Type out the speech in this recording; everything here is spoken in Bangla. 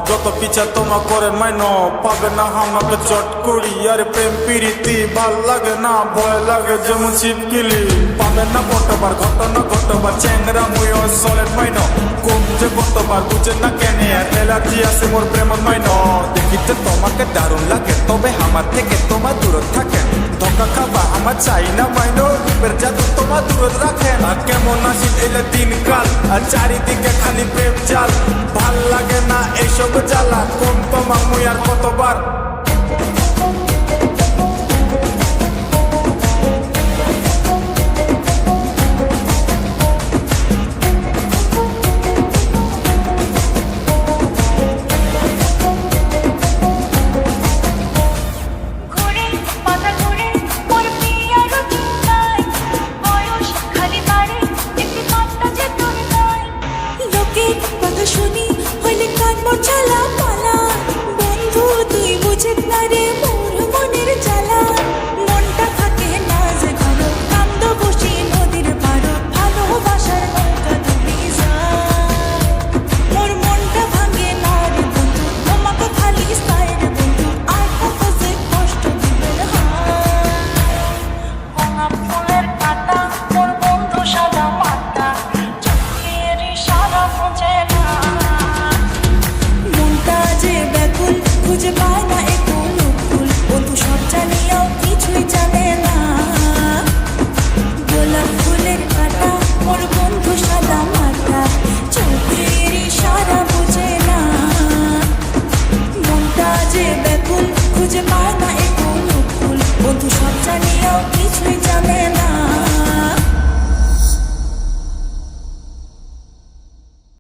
যত পিছা তোমা করেন মাইন পাবে না আমাকে চট করি। আর প্রেম প্রীতি ভাল লাগে না, ভয় লাগে যেমন ছিপকিলি। পাবে না কতবার ঘটনা ঘটবার চ্যাংরা মুইও চলেন মাইন। কম যে কতবার বুঝে না কেন এলার্জি আছে মোর প্রেমত মাইন। দেখিতে তোমাকে দারুণ লাগে তবে আমার থেকে তোমার দূরত থাকে। ধোকা খাবা আমার চাই না মাইন, রূপের জাদু তোমার দূরত রাখে না। কেমন আসিল এলে দিনকাল আর চারিদিকে খালি প্রেম জাল। ভাল লাগে না এইসব জ্বালা, কম তোমার মুই আর কতবার। শুনি হইলে কান মোর ঝালা পালা, বন্ধু তুই বুঝিস না রে মোর মনের জ্বালা। মনটা থাকে না যে ঘর কান্দ বসি নদীর পাড়, ভালোবাসার নৌকা ডুবি যায়। মোর মনটা ভাঙে না রে বন্ধু, তোমাকে খালি চাই রে বন্ধু, আর কত যে কষ্ট দিবেন হয়। গোলাপ ফুলের কাঁটা মোর বন্ধু সাদা মাটা, চোখের ইশারা বুঝে না। খুঁজে পায় না একটু ফুল, বন্ধু সব জানিয়াও কিছুই জানে না। গোলাপ ফুলের কাঁটা মোর বন্ধু সাদা মাটা, চোখের ইশারা বুঝে না। মনটা যে ব্যাকুল খুঁজে পায় না একটু ফুল, বন্ধু সব জানিয়াও কিছুই জানে না।